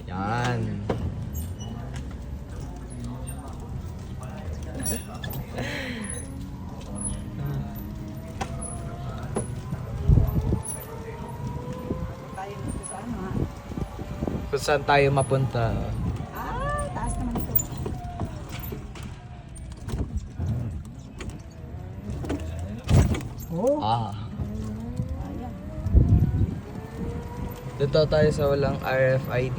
Yan. Tayo dito sa ano ha? Kung saan tayo mapunta? Taas naman ito. Oh. Ayan. Dito tayo sa walang RFID.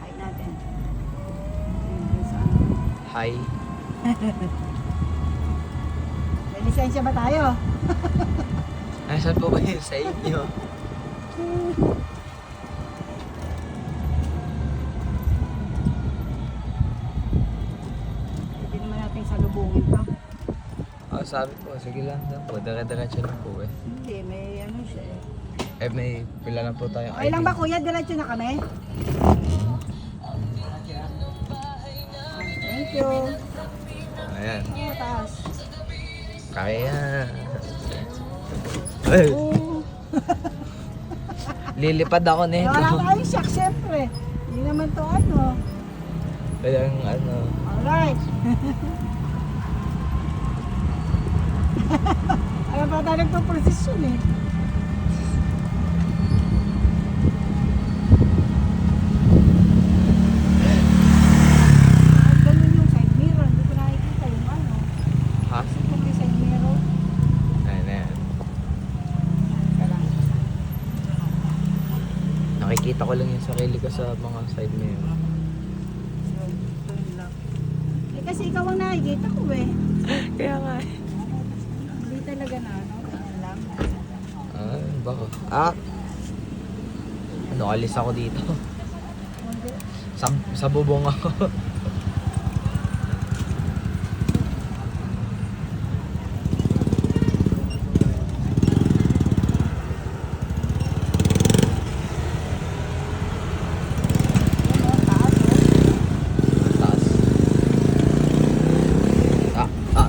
Hi natin. Ayun, sa ano. Hi. May lisensya ba tayo? Nasaan po kayo sa inyo? Pwede naman natin salubungin to. Sabi ko, sige lang daw po. Dire-diretso lang po eh. Hindi, may ano siya eh. May pila lang po tayong Okay lang ba kuya? Diretso na kami? Thank you. Ayan. Mataas. Kaya. Ay, Oh. lilipad ako nito. Wala tayong shock syempre. Hindi naman to ano. Kaya ano. Alright. Alam pa tayo nagpo-procession eh. Ganun yung side mirror. Hindi ko nakikita yung ano. Ha? Kasi kung may side mirror. Ayan na yan. Ka lang. Nakikita ko lang yung sarili ko sa mga side mirror. Yun lang. Eh kasi ikaw ang nakikita ko eh. Kaya nga eh. Hindi talaga na ano. Ganyan lang. Bako. Ano, alis ako dito. Hindi. Sa bubong ako. Ano, taas oh. Taas. Ah.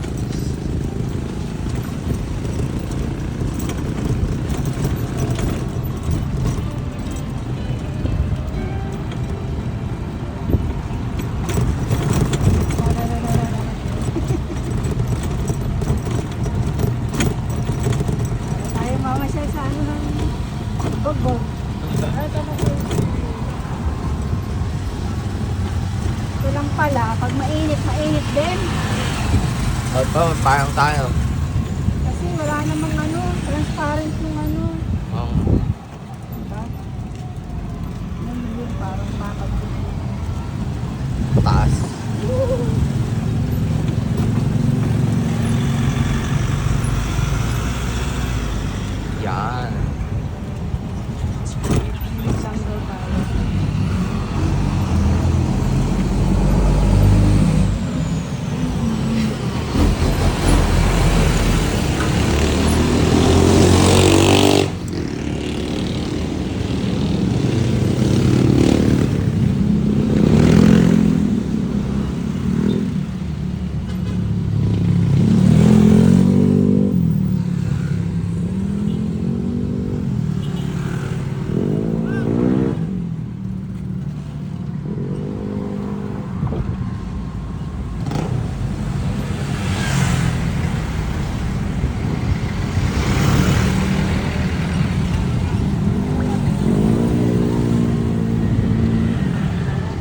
Tayo mamasyal sa ano ng Bogor. Ito lang pala, pag mainit, mainit din. Ito, parang tayo. Kasi wala namang ano, transparent yung ano. Diba? Yan yung parang makapag. Taas. Yan. Sandal tayo.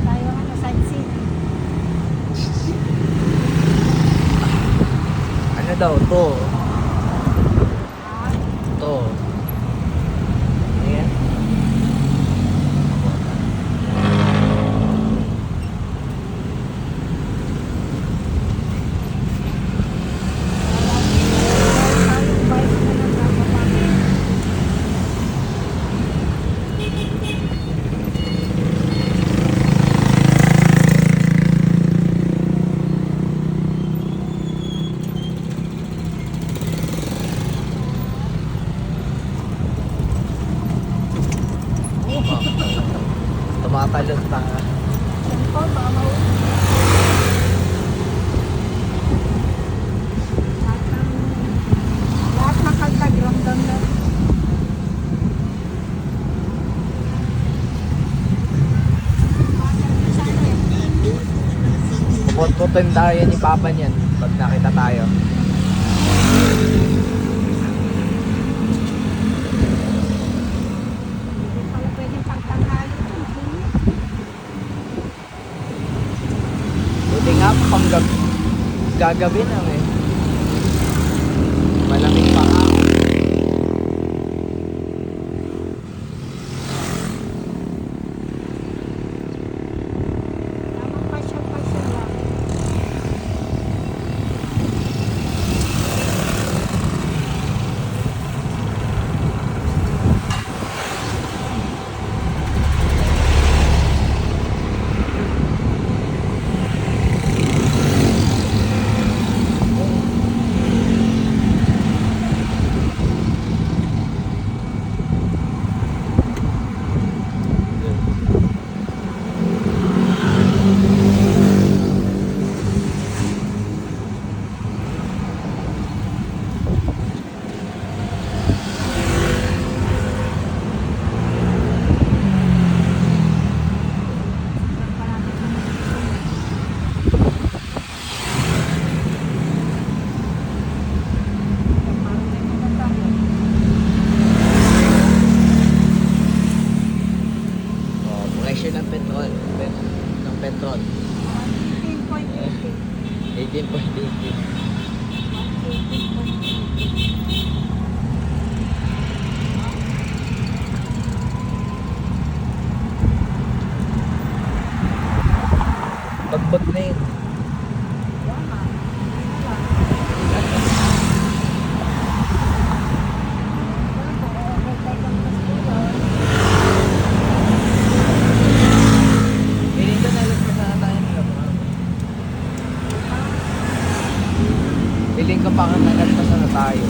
Tayo ano, sightseeing. Ano daw to? Ah, To. Ayan. tayo bike na lang dapat. Tumatalon pa. Cellphone, baka lahat ng Abutin tayo ni Papa niyan pag nakita tayo. Hindi pala pwedeng pagtanghali ito. Mainit. Buti nga pang gagabi na eh. Malamig pa nga. Tamang pasyal-pasyal lang. Oh, presyo ng petrol. Ng petrol. 18.80. 18.80. 18.80. Pagbot na yun. Tama. Piling ko nalagpas na tayo nila mga. Piling ko pa nga nalagpas na tayo.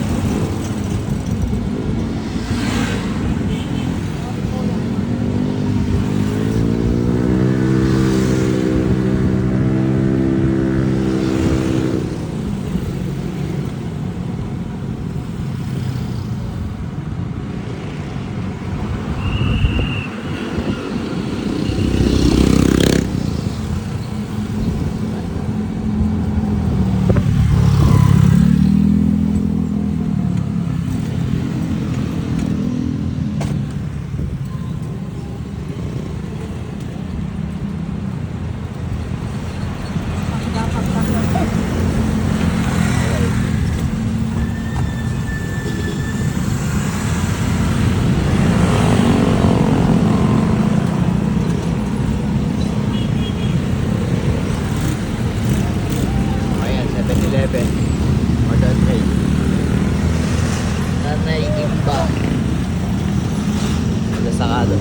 Ayan, 7-Eleven. Modern Trade. Nanay Imba. Lasakado.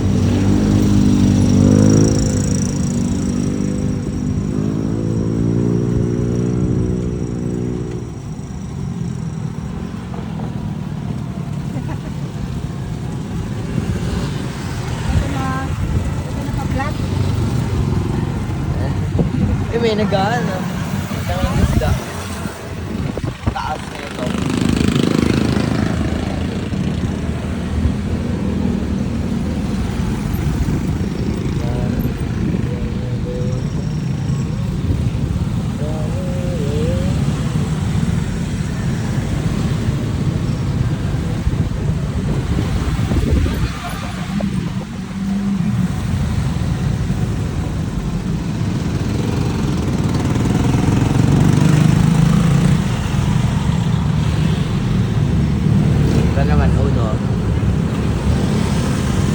Ito na pa-flat. May nagaan ah. Ang isda. Taas na ito. Ito naman, uno.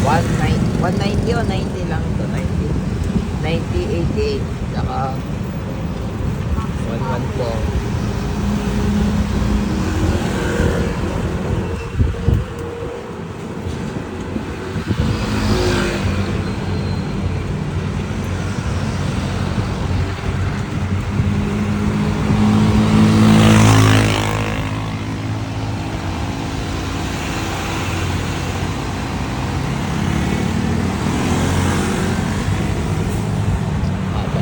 190 o 90 lang ito. 90, 88. Saka 114. Haba.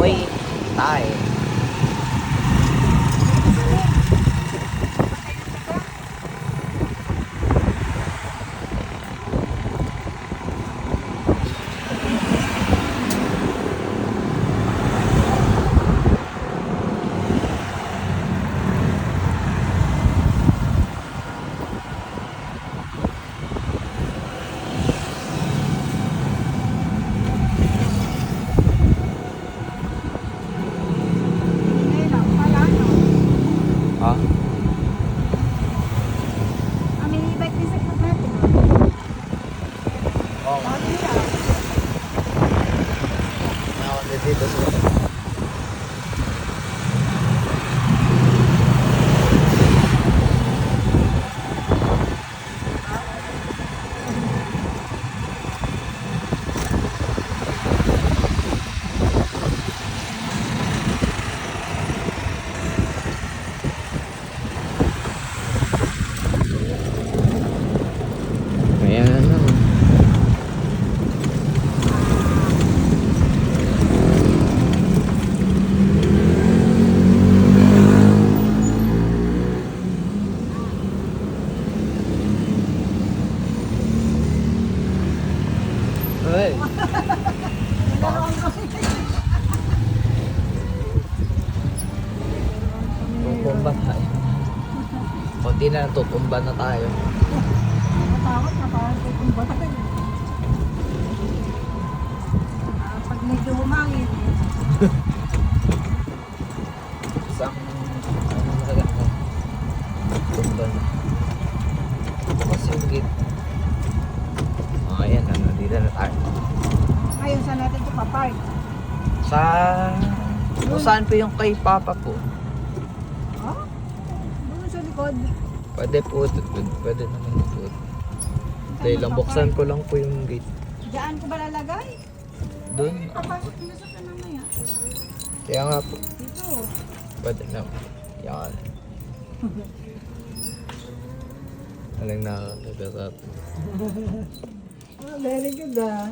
amoy tayo. Ayun o, pala no. Ha? Ah, may e-bike din sa club natin. Oo. Bago nila. Ako na dito sa... Ayan na naman. Ay, Nalaroon ko. tutumba tayo. Kunti na lang tutumba na tayo. Natakot na parang tutumba tayo. Pag medyo humangin. Isang ano talaga ako. Tumba na. Bukas yung gate. Oh, ayan na. Nandito na tayo. Ngayon saan natin ito papark? Sa... Kung saan po yung kay Papa po. Oh? Doon sa likod. Pwede po. Pwede naman po. Dahil lang buksan ko lang po yung gate. Diyan ko ba lalagay? Doon. Papasok na sa kanamaya. Kaya nga po. Dito. Pwede na. Yan. Alang nakakasarap. Oh, very good ah.